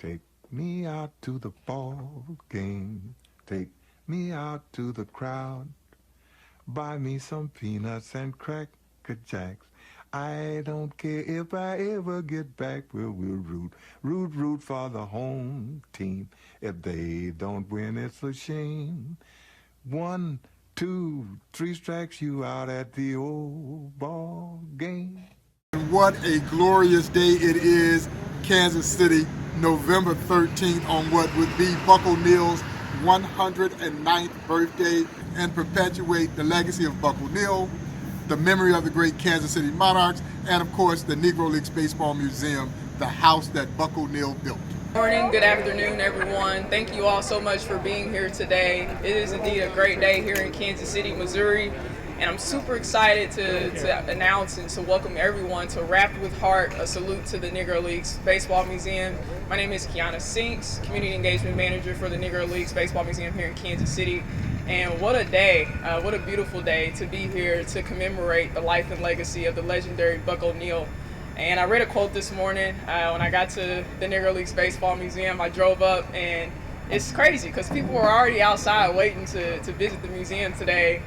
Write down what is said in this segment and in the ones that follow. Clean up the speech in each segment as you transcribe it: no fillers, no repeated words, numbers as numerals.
Take me out to the ball game. Take me out to the crowd. Buy me some peanuts and cracker jacks. I don't care if I ever get back. We'll root for the home team. If they don't win, it's a shame. 1, 2, 3 strikes you out at the old ball game. What a glorious day it is, Kansas City, November 13th on what would be Buck O'Neill's 109th birthday, and perpetuate the legacy of Buck O'Neill, the memory of the great Kansas City Monarchs, and of course the Negro Leagues Baseball Museum, the house that Buck O'Neill built. Good morning, good afternoon, everyone. Thank you all so much for being here today. It is indeed a great day here in Kansas City, Missouri, and I'm super excited to announce and to welcome everyone to Wrapped with Heart, a salute to the Negro Leagues Baseball Museum. My name is KIONA Sinks, Community Engagement Manager for the Negro Leagues Baseball Museum here in Kansas City. And what a day, what a beautiful day to be here to commemorate the life and legacy of the legendary Buck O'Neill. And I read a quote this morning when I got to the Negro Leagues Baseball Museum. I drove up, and it's crazy because people were already outside waiting to visit the museum today.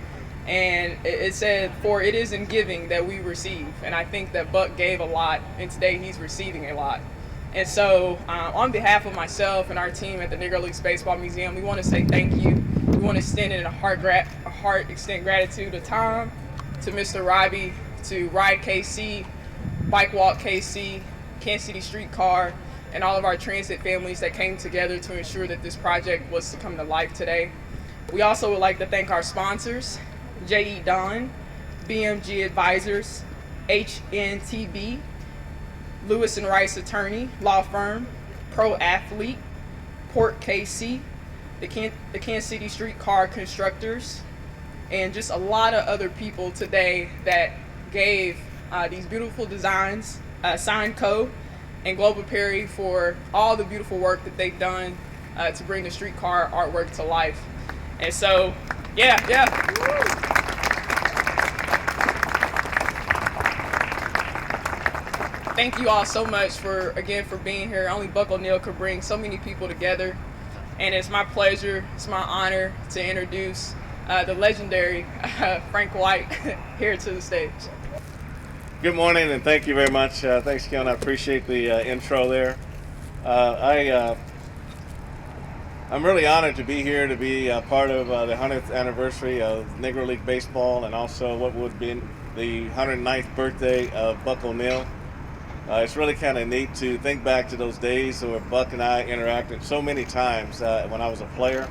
And it said, "For it is in giving that we receive." And I think that Buck gave a lot, and today he's receiving a lot. And so on behalf of myself and our team at the Negro Leagues Baseball Museum, we want to say thank you. We want to extend in a heart extend gratitude to Tom, to Mr. Robbie, to Ride KC, Bike Walk KC, Kansas City Streetcar, and all of our transit families that came together to ensure that this project was to come to life today. We also would like to thank our sponsors, J.E. Don, BMG Advisors, HNTB, Lewis & Rice Attorney, Law Firm, Pro Athlete, Port KC, the Kansas City Streetcar Constructors, and just a lot of other people today that gave these beautiful designs, Signco and Global Perry, for all the beautiful work that they've done to bring the streetcar artwork to life. And so, yeah. Thank you all so much for being here. Only Buck O'Neill could bring so many people together. And it's my pleasure, it's my honor to introduce the legendary Frank White here to the stage. Good morning, and thank you very much. Thanks, Keon. I appreciate the intro there. I'm really honored to be here to be part of the 100th anniversary of Negro League Baseball, and also what would be the 109th birthday of Buck O'Neill. It's really kind of neat to think back to those days where Buck and I interacted so many times when I was a player,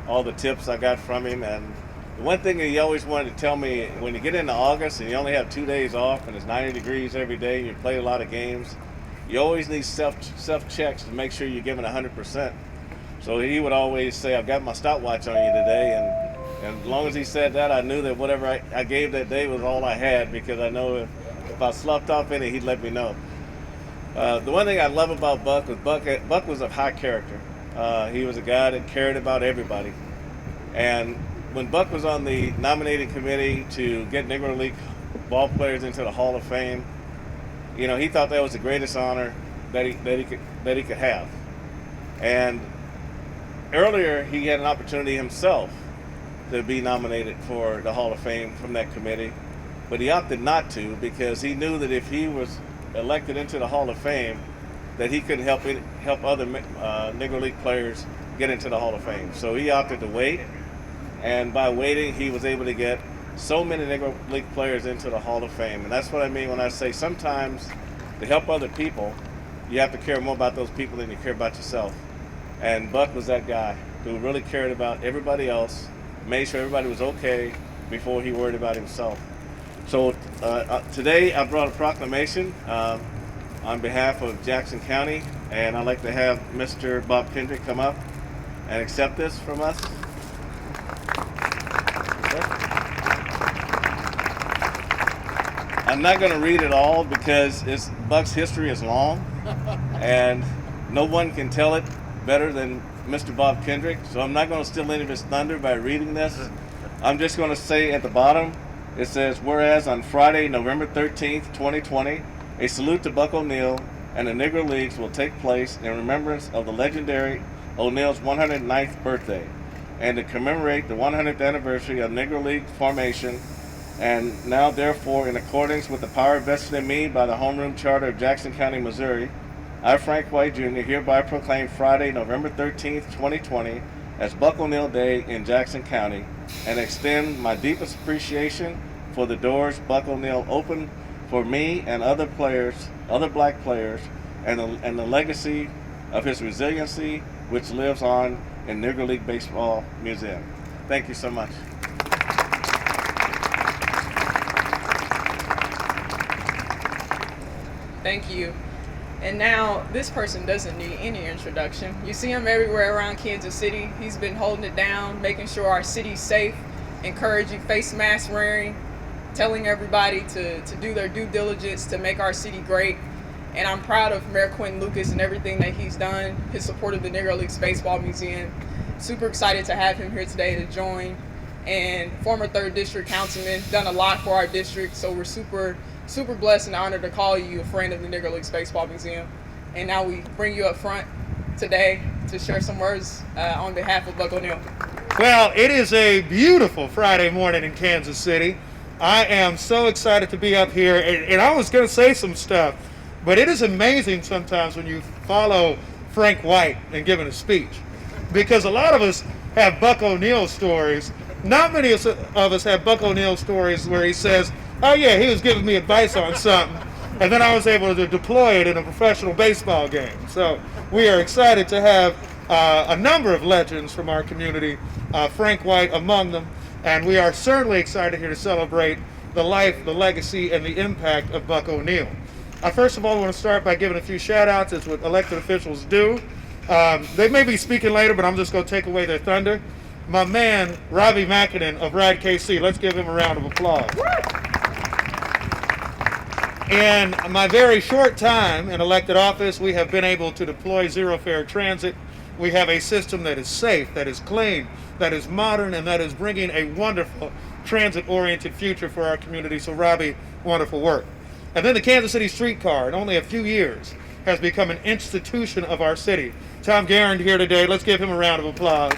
all the tips I got from him. And the one thing that he always wanted to tell me, when you get into August and you only have 2 days off and it's 90 degrees every day and you play a lot of games, you always need self-checks to make sure you're giving 100%. So he would always say, "I've got my stopwatch on you today," and as long as he said that, I knew that whatever I gave that day was all I had, because I know if I sloughed off any, he'd let me know. The one thing I love about Buck was Buck was a high character. He was a guy that cared about everybody. And when Buck was on the nominating committee to get Negro League ball players into the Hall of Fame, you know, he thought that was the greatest honor that he could have. And earlier, he had an opportunity himself to be nominated for the Hall of Fame from that committee, but he opted not to, because he knew that if he was elected into the Hall of Fame, that he could help other Negro League players get into the Hall of Fame. So he opted to wait, and by waiting, he was able to get so many Negro League players into the Hall of Fame. And that's what I mean when I say sometimes to help other people, you have to care more about those people than you care about yourself. And Buck was that guy who really cared about everybody else, made sure everybody was okay before he worried about himself. So today I brought a proclamation on behalf of Jackson County, and I'd like to have Mr. Bob KENDRICK come up and accept this from us. I'm not going to read it all because Buck's history is long, and no one can tell it better than Mr. Bob KENDRICK, so I'm not going to steal any of his thunder by reading this. I'm just going to say at the bottom, it says, "Whereas on Friday, November 13th, 2020, a salute to Buck O'Neill and the Negro Leagues will take place in remembrance of the legendary O'Neill's 109th birthday and to commemorate the 100th anniversary of Negro League formation. And now, therefore, in accordance with the power vested in me by the Homeroom Charter of Jackson County, Missouri, I, Frank White, Jr., hereby proclaim Friday, November 13th, 2020, as Buck O'Neill Day in Jackson County, and extend my deepest appreciation for the doors Buck O'Neill opened for me and other black players, and the legacy of his resiliency, which lives on in Negro League Baseball Museum. Thank you so much. Thank you. And now, this person doesn't need any introduction. You see him everywhere around Kansas City. He's been holding it down, making sure our city's safe, encouraging face mask wearing, telling everybody to do their due diligence to make our city great. And I'm proud of Mayor Quinn Lucas and everything that he's done, his support of the Negro Leagues Baseball Museum. Super excited to have him here today to join. And former 3rd District Councilman, done a lot for our district, so we're super blessed and honored to call you a friend of the Negro Leagues Baseball Museum. And now we bring you up front today to share some words on behalf of Buck O'Neill. Well, it is a beautiful Friday morning in Kansas City. I am so excited to be up here, and I was going to say some stuff, but it is amazing sometimes when you follow Frank White and giving a speech, because a lot of us have Buck O'Neill stories. Not many of us have Buck O'Neill stories where he says, oh yeah, he was giving me advice on something, and then I was able to deploy it in a professional baseball game. So we are excited to have a number of legends from our community, Frank White among them, and we are certainly excited here to celebrate the life, the legacy, and the impact of Buck O'Neill. First of all, I want to start by giving a few shout-outs, as what elected officials do. They may be speaking later, but I'm just going to take away their thunder. My man, ROBBIE MAKIENEN of RAD KC. Let's give him a round of applause. In my very short time in elected office, we have been able to deploy zero-fare transit. We have a system that is safe, that is clean, that is modern, and that is bringing a wonderful transit-oriented future for our community. So, ROBBIE, wonderful work. And then the Kansas City streetcar, in only a few years, has become an institution of our city. Tom Garand here today. Let's give him a round of applause.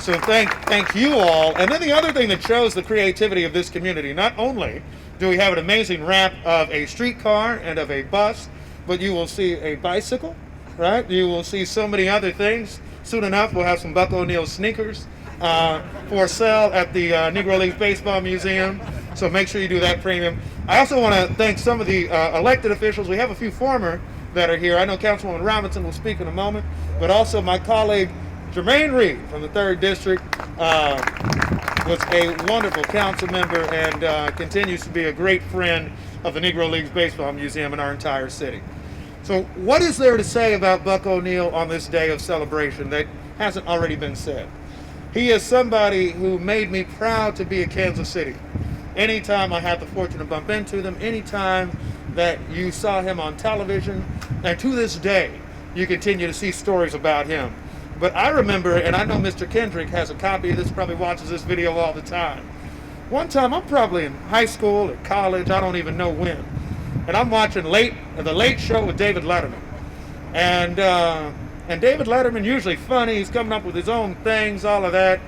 So thank you all. And then the other thing that shows the creativity of this community, not only do we have an amazing wrap of a streetcar and of a bus, but you will see a bicycle, right? You will see so many other things. Soon enough, we'll have some Buck O'Neill sneakers for sale at the Negro Leagues Baseball Museum. So make sure you do that premium. I also want to thank some of the elected officials. We have a few former that are here. I know Councilwoman Robinson will speak in a moment, but also my colleague Jermaine Reed from the 3rd District was a wonderful council member and continues to be a great friend of the Negro Leagues Baseball Museum in our entire city. So what is there to say about Buck O'Neill on this day of celebration that hasn't already been said? He is somebody who made me proud to be a Kansas City. Anytime I had the fortune to bump into them, anytime that you saw him on television, and to this day, you continue to see stories about him. But I remember, and I know Mr. KENDRICK has a copy of this, probably watches this video all the time. One time, I'm probably in high school or college, I don't even know when, and I'm watching the Late Show with David Letterman. And David Letterman, usually funny, he's coming up with his own things, all of that.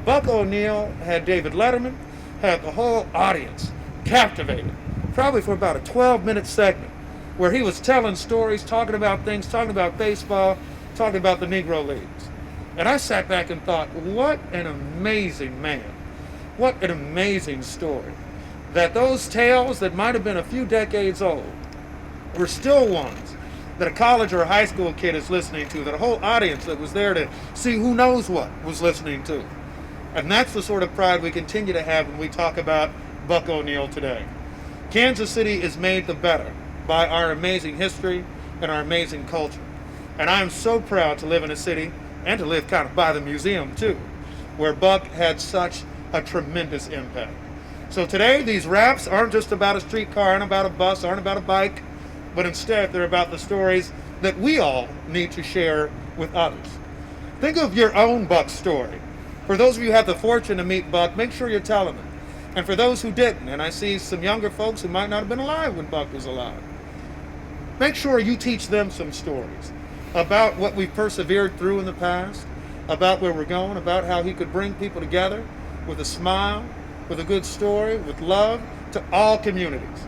Buck O'Neill had David Letterman, had the whole audience captivated, probably for about a 12-minute segment, where he was telling stories, talking about things, talking about baseball, talking about the Negro Leagues. And I sat back and thought, what an amazing man. What an amazing story. That those tales that might have been a few decades old were still ones that a college or a high school kid is listening to, that a whole audience that was there to see who knows what was listening to. And that's the sort of pride we continue to have when we talk about Buck O'Neill today. Kansas City is made the better by our amazing history and our amazing culture. And I am so proud to live in a city, and to live kind of by the museum too, where Buck had such a tremendous impact. So today, these raps aren't just about a streetcar, aren't about a bus, aren't about a bike, but instead they're about the stories that we all need to share with others. Think of your own Buck story. For those of you who had the fortune to meet Buck, make sure you're telling them. And for those who didn't, and I see some younger folks who might not have been alive when Buck was alive, make sure you teach them some stories about what we've persevered through in the past, about where we're going, about how he could bring people together with a smile, with a good story, with love to all communities.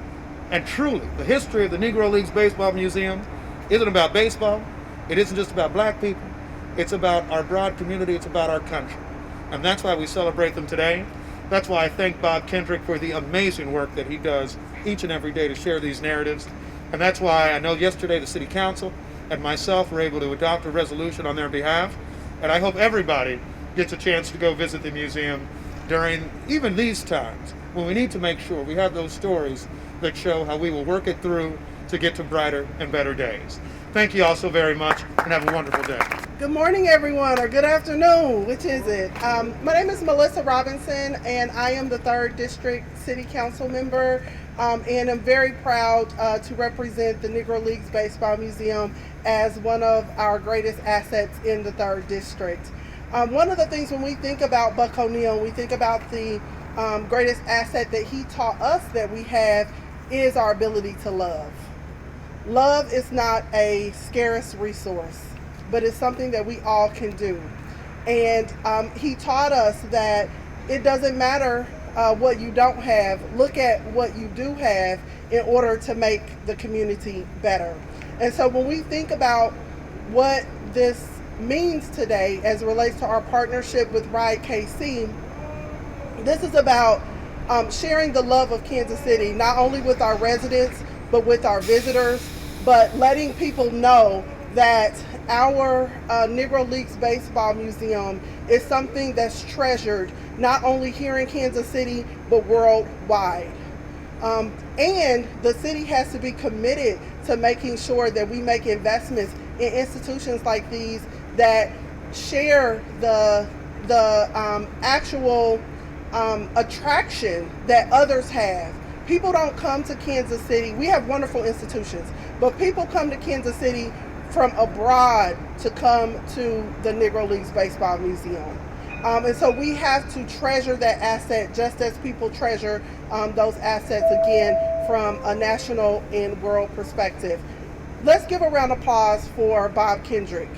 And truly, the history of the Negro Leagues Baseball Museum isn't about baseball. It isn't just about black people. It's about our broad community. It's about our country. And that's why we celebrate them today. That's why I thank Bob Kendrick for the amazing work that he does each and every day to share these narratives. And that's why I know yesterday the City Council and myself were able to adopt a resolution on their behalf. And I hope everybody gets a chance to go visit the museum during even these times when we need to make sure we have those stories that show how we will work it through to get to brighter and better days. Thank you all so very much, and have a wonderful day. Good morning, everyone, or good afternoon, which is it? My name is Melissa Robinson, and I am the 3rd District City Council member, and I'm very proud to represent the Negro Leagues Baseball Museum as one of our greatest assets in the 3rd District. One of the things when we think about Buck O'Neil, we think about the greatest asset that he taught us that we have is our ability to love. Love is not a scarce resource, but it's something that we all can do. And he taught us that it doesn't matter what you don't have. Look at what you do have in order to make the community better. And so when we think about what this means today as it relates to our partnership with Ride KC, this is about sharing the love of Kansas City, not only with our residents, but with our visitors, but letting people know that our Negro Leagues Baseball Museum is something that's treasured, not only here in Kansas City, but worldwide. And the city has to be committed to making sure that we make investments in institutions like these that share the actual attraction that others have. People don't come to Kansas City. We have wonderful institutions, but people come to Kansas City from abroad to come to the Negro Leagues Baseball Museum. And so we have to treasure that asset just as people treasure those assets, again, from a national and world perspective. Let's give a round of applause for Bob Kendrick.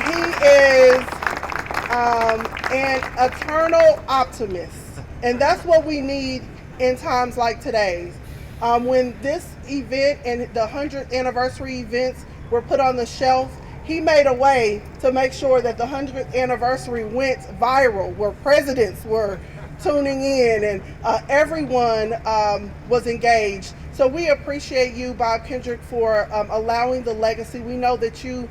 He is an eternal optimist, and that's what we need in times like today's. When this event and the 100th anniversary events were put on the shelf, he made a way to make sure that the 100th anniversary went viral, where presidents were tuning in and everyone was engaged. So we appreciate you, Bob Kendrick, for allowing the legacy. We know that you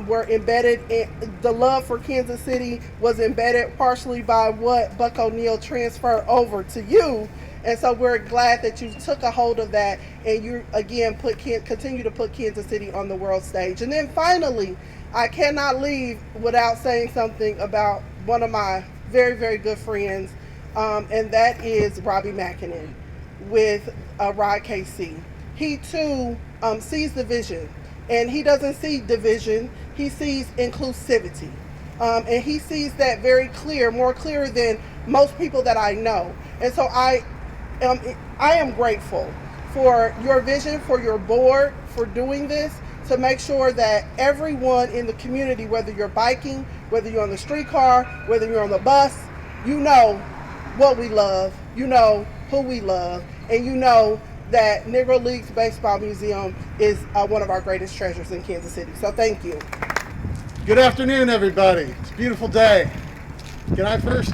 were embedded in the love for Kansas City, was embedded partially by what Buck O'Neil transferred over to you. And so we're glad that you took a hold of that and you again continue to put Kansas City on the world stage. And then finally, I cannot leave without saying something about one of my very, very good friends, and that is Robbie MAKIENEN with Ride KC. He too sees the vision, and he doesn't see division, he sees inclusivity. And he sees that very clear, more clear than most people that I know. And so I am grateful for your vision, for your board, for doing this, to make sure that everyone in the community, whether you're biking, whether you're on the streetcar, whether you're on the bus, you know what we love, you know who we love, and you know that Negro Leagues Baseball Museum is one of our greatest treasures in Kansas City. So thank you. Good afternoon, everybody. It's a beautiful day. Can I first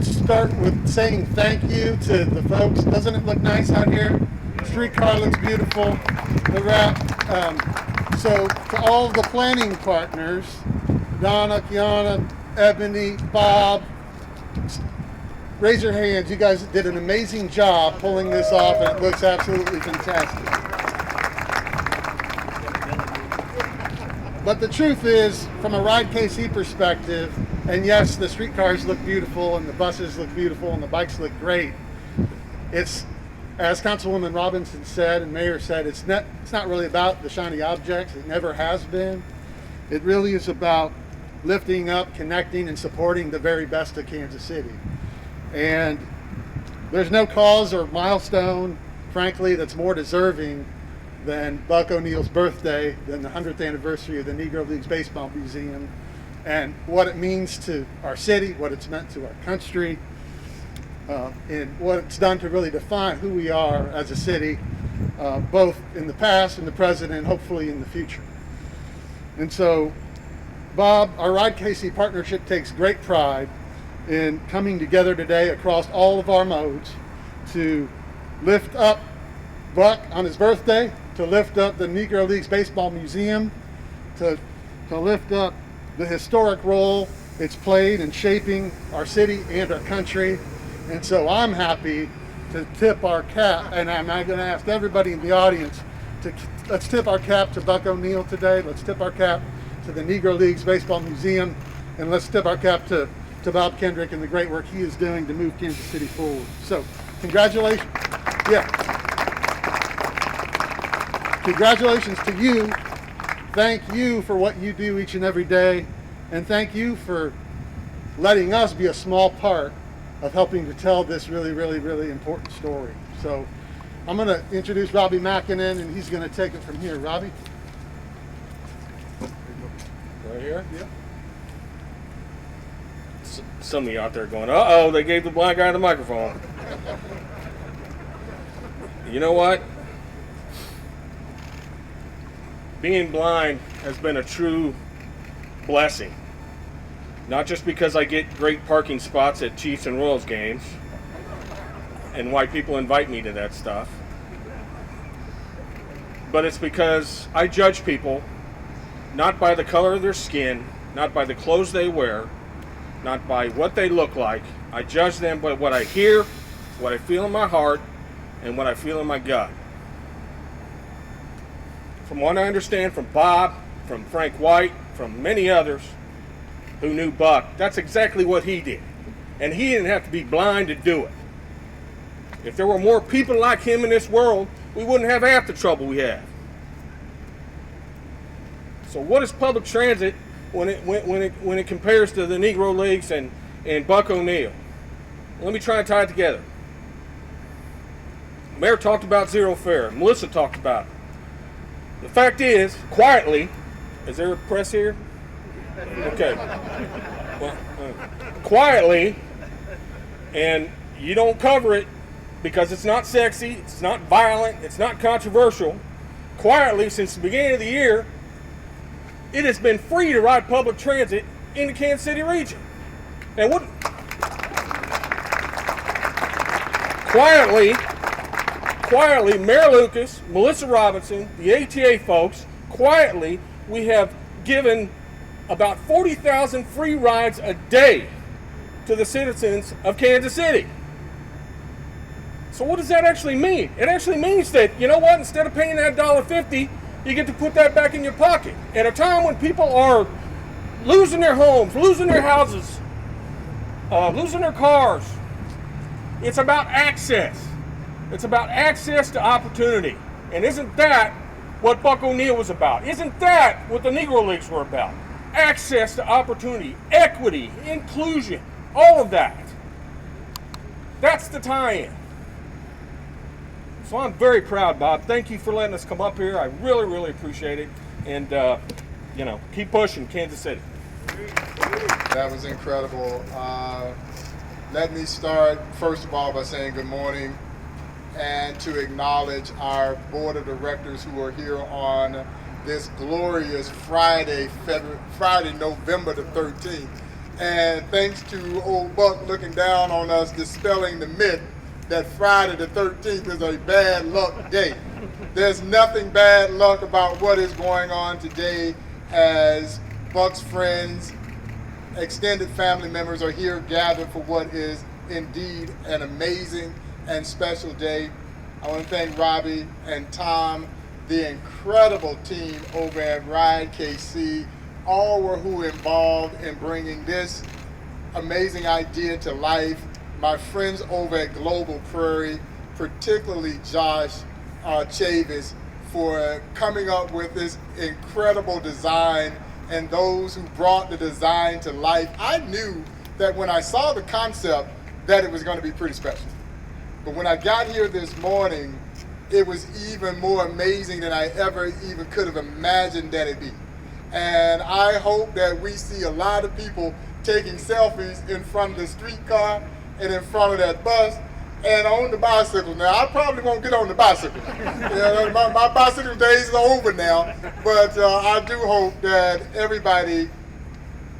start with saying thank you to the folks? Doesn't it look nice out here? The streetcar looks beautiful. The wrap. So to all of the planning partners, Donna, KIONA, Ebony, Bob, raise your hands. You guys did an amazing job pulling this off, and it looks absolutely fantastic. But the truth is, from a Ride KC perspective, and yes, the streetcars look beautiful, and the buses look beautiful, and the bikes look great. It's, as Councilwoman Robinson said, and Mayor said, it's not really about the shiny objects. It never has been. It really is about lifting up, connecting, and supporting the very best of Kansas City. And there's no cause or milestone frankly, that's more deserving than Buck O'Neill's birthday, than the 100th anniversary of the Negro Leagues Baseball Museum, and what it means to our city, what it's meant to our country, and what it's done to really define who we are as a city, both in the past, in the present, and hopefully in the future. And so, Bob, our Ride KC partnership takes great pride in coming together today across all of our modes to lift up Buck on his birthday, to lift up the Negro Leagues Baseball Museum, to lift up the historic role it's played in shaping our city and our country. And so I'm happy to tip our cap, and I'm going to ask everybody in the audience to let's tip our cap to Buck O'Neill today. Let's tip our cap to the Negro Leagues Baseball Museum, and let's tip our cap to Bob KENDRICK and the great work he is doing to move Kansas City forward. So, congratulations. Yeah. Congratulations to you. Thank you for what you do each and every day, and thank you for letting us be a small part of helping to tell this really, really, really important story. So I'm going to introduce Robbie MAKIENEN, and he's going to take it from here. Robbie? Right here? Yep. Some of you out there going, uh-oh, they gave the blind guy the microphone. You know what? Being blind has been a true blessing. Not just because I get great parking spots at Chiefs and Royals games and why people invite me to that stuff, but it's because I judge people not by the color of their skin, not by the clothes they wear, not by what they look like. I judge them by what I hear, what I feel in my heart, and what I feel in my gut. From what I understand from Bob, from Frank White, from many others who knew Buck, that's exactly what he did. And he didn't have to be blind to do it. If there were more people like him in this world, we wouldn't have half the trouble we have. So what is public transit when it compares to the Negro Leagues and Buck O'Neill? Let me try and tie it together. Mayor talked about zero fare. Melissa talked about it. The fact is, quietly, is there a press here? Okay. Well, quietly, and you don't cover it because it's not sexy, it's not violent, it's not controversial. Quietly, since the beginning of the year, it has been free to ride public transit in the Kansas City region. And what? Quietly, Mayor Lucas, Melissa Robinson, the ATA folks, quietly, we have given about 40,000 free rides a day to the citizens of Kansas City. So what does that actually mean? It actually means that, you know what, instead of paying that $1.50, you get to put that back in your pocket. At a time when people are losing their homes, losing their houses, losing their cars, it's about access. It's about access to opportunity. And isn't that what Buck O'Neill was about? Isn't that what the Negro Leagues were about? Access to opportunity, equity, inclusion, all of that. That's the tie-in. So I'm very proud, Bob. Thank you for letting us come up here. I really, really appreciate it. And, you know, keep pushing, Kansas City. That was incredible. Let me start, first of all, by saying good morning and to acknowledge our board of directors who are here on this glorious Friday, November the 13th. And thanks to old Buck looking down on us, dispelling the myth that Friday the 13th is a bad luck day. There's nothing bad luck about what is going on today as Buck's friends, extended family members are here gathered for what is indeed an amazing and special day. I want to thank Robbie and Tom, the incredible team over at Ride KC, all were who involved in bringing this amazing idea to life. My friends over at Global Prairie, particularly Josh Chavis, for coming up with this incredible design and those who brought the design to life. I knew that when I saw the concept that it was going to be pretty special. But when I got here this morning, it was even more amazing than I ever even could have imagined that it'd be. And I hope that we see a lot of people taking selfies in front of the streetcar and in front of that bus and on the bicycle. Now, I probably won't get on the bicycle. My bicycle days are over now, but I do hope that everybody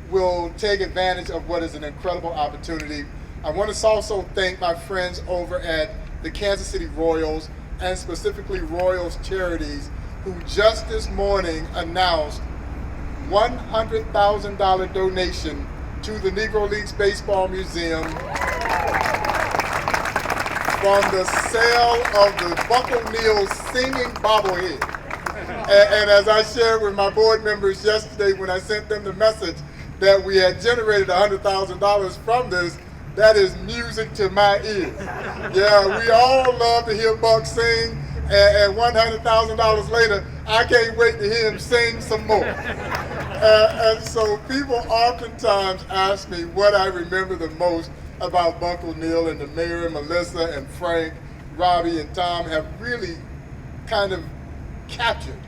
will take advantage of what is an incredible opportunity. I want to also thank my friends over at the Kansas City Royals, and specifically Royals Charities, who just this morning announced $100,000 donation to the Negro Leagues Baseball Museum from the sale of the Buck O'Neil singing bobblehead. And as I shared with my board members yesterday when I sent them the message that we had generated $100,000 from this, that is music to my ears. Yeah, we all love to hear Buck sing, and $100,000 later, I can't wait to hear him sing some more. And so people oftentimes ask me what I remember the most about Buck O'Neil, and the mayor and Melissa and Frank, Robbie and Tom have really kind of captured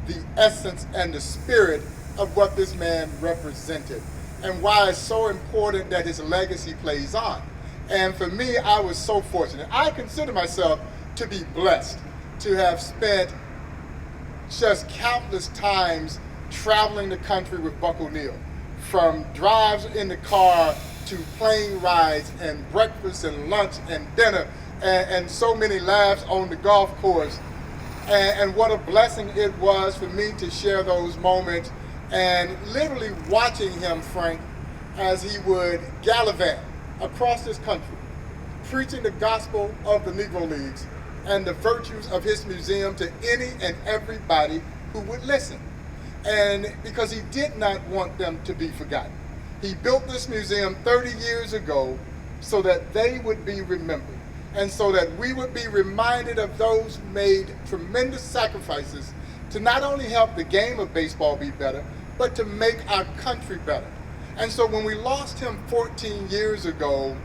the essence and the spirit of what this man represented, and why it's so important that his legacy plays on. And for me, I was so fortunate. I consider myself to be blessed to have spent just countless times traveling the country with Buck O'Neil, from drives in the car to plane rides and breakfast and lunch and dinner, and so many laughs on the golf course. And what a blessing it was for me to share those moments, and literally watching him, Frank, as he would gallivant across this country, preaching the gospel of the Negro Leagues and the virtues of his museum to any and everybody who would listen. And because he did not want them to be forgotten. He built this museum 30 years ago so that they would be remembered, and so that we would be reminded of those who made tremendous sacrifices to not only help the game of baseball be better, but to make our country better. And so when we lost him 14 years ago,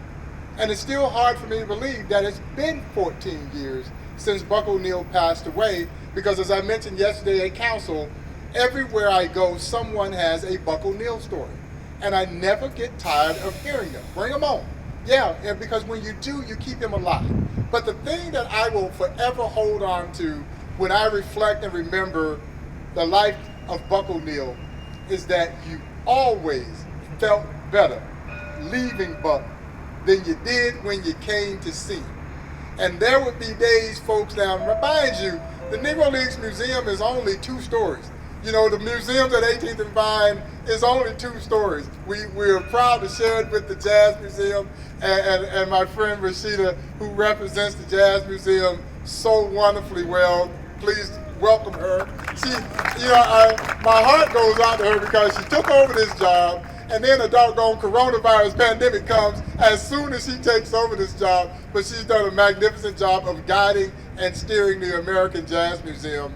and it's still hard for me to believe that it's been 14 years since Buck O'Neil passed away, because as I mentioned yesterday at council, everywhere I go, someone has a Buck O'Neil story. And I never get tired of hearing them. Bring them on. Yeah, and because when you do, you keep him alive. But the thing that I will forever hold on to when I reflect and remember the life of Buck O'Neil is that you always felt better leaving Buck than you did when you came to see him. And there would be days, folks, now remind you, the Negro Leagues Museum is only 2 stories. You know, the museums at 18th and Vine is only 2 stories. We're proud to share it with the Jazz Museum, and my friend Rashida, who represents the Jazz Museum so wonderfully well. Please welcome her. She, my heart goes out to her because she took over this job, and then a doggone coronavirus pandemic comes as soon as she takes over this job, but she's done a magnificent job of guiding and steering the American Jazz Museum.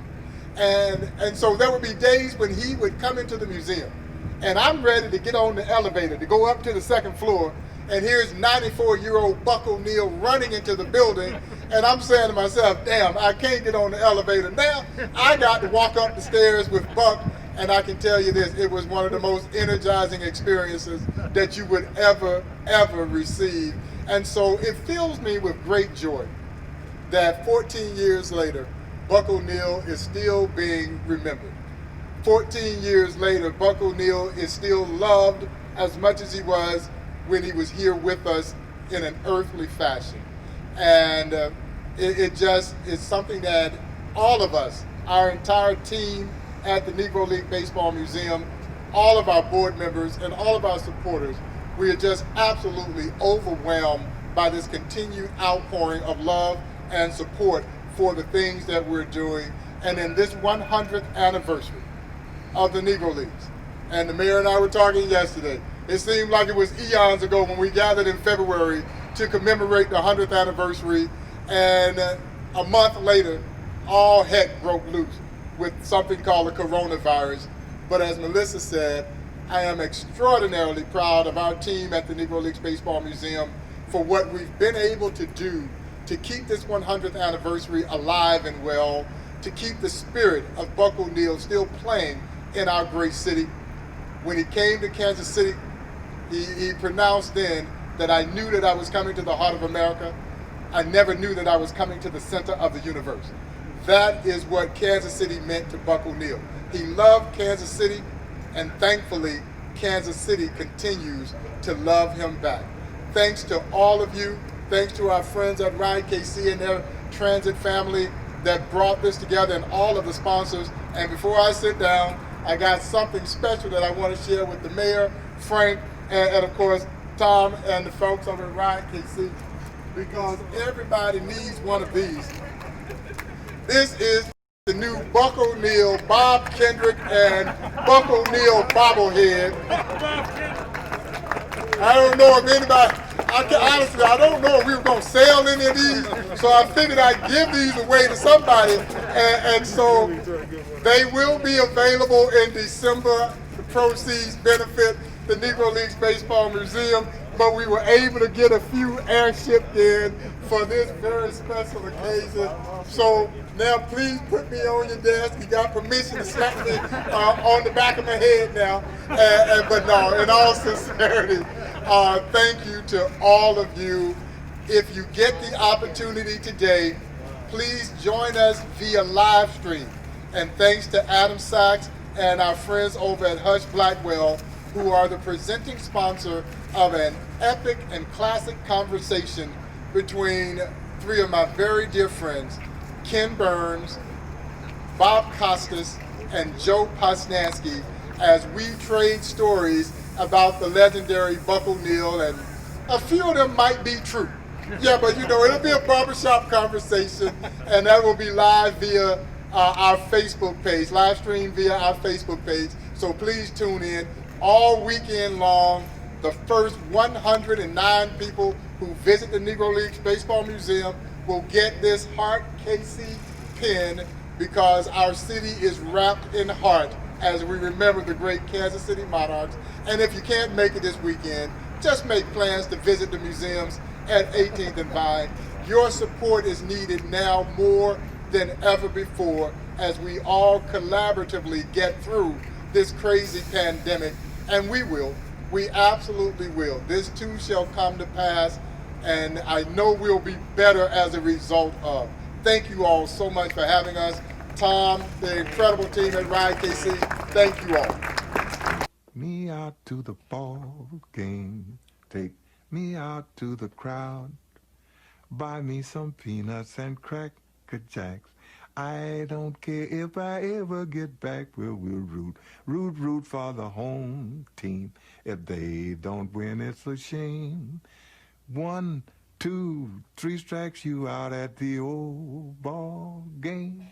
And so there would be days when he would come into the museum, and I'm ready to get on the elevator to go up to the 2nd floor, and here's 94-year-old Buck O'Neil running into the building, and I'm saying to myself, damn, I can't get on the elevator now. I got to walk up the stairs with Buck, and I can tell you this, it was one of the most energizing experiences that you would ever receive. And so it fills me with great joy that 14 years later, Buck O'Neil is still being remembered. 14 years later, Buck O'Neil is still loved as much as he was when he was here with us in an earthly fashion. And it just is something that all of us, our entire team at the Negro League Baseball Museum, all of our board members and all of our supporters, we are just absolutely overwhelmed by this continued outpouring of love and support for the things that we're doing. And in this 100th anniversary of the Negro Leagues, and the mayor and I were talking yesterday, it seemed like it was eons ago when we gathered in February to commemorate the 100th anniversary, and a month later, all heck broke loose with something called the coronavirus. But as Melissa said, I am extraordinarily proud of our team at the Negro Leagues Baseball Museum for what we've been able to do to keep this 100th anniversary alive and well, to keep the spirit of Buck O'Neil still playing in our great city. When he came to Kansas City, he pronounced then that I knew that I was coming to the heart of America. I never knew that I was coming to the center of the universe. That is what Kansas City meant to Buck O'Neil. He loved Kansas City, and thankfully, Kansas City continues to love him back. Thanks to all of you. Thanks to our friends at Ride KC and their transit family that brought this together, and all of the sponsors. And before I sit down, I got something special that I want to share with the mayor, Frank, and of course, Tom and the folks over at Ride KC, because everybody needs one of these. This is the new Buck O'Neil, Bob Kendrick, and Buck O'Neil bobblehead. I don't know if anybody, honestly, I don't know if we were going to sell any of these, so I figured I'd give these away to somebody, and so they will be available in December. The proceeds benefit the Negro Leagues Baseball Museum, but we were able to get a few airshipped in for this very special occasion. So now please put me on your desk. You got permission to slap me on the back of my head now. But no, in all sincerity, thank you to all of you. If you get the opportunity today, please join us via live stream. And thanks to Adam Sachs and our friends over at Hush Blackwell, who are the presenting sponsor of an epic and classic conversation between three of my very dear friends, Ken Burns, Bob Costas, and Joe Posnanski, as we trade stories about the legendary Buck O'Neil, and a few of them might be true. Yeah, but you know, it'll be a barbershop conversation, and that will be live via our Facebook page, live stream via our Facebook page. So please tune in all weekend long. The first 109 people who visit the Negro Leagues Baseball Museum will get this Heart KC pin, because our city is wrapped in heart as we remember the great Kansas City Monarchs. And if you can't make it this weekend, just make plans to visit the museums at 18th and Vine. Your support is needed now more than ever before as we all collaboratively get through this crazy pandemic, and we will. We absolutely will. This too shall come to pass, and I know we'll be better as a result of. Thank you all so much for having us. Tom, the incredible team at Ride KC, thank you all. Me out to the ball game, take me out to the crowd, buy me some peanuts and cracker jacks. I don't care if I ever get back, we'll root for the home team. If they don't win, it's a shame. 1, 2, 3 strikes, you out at the old ball game.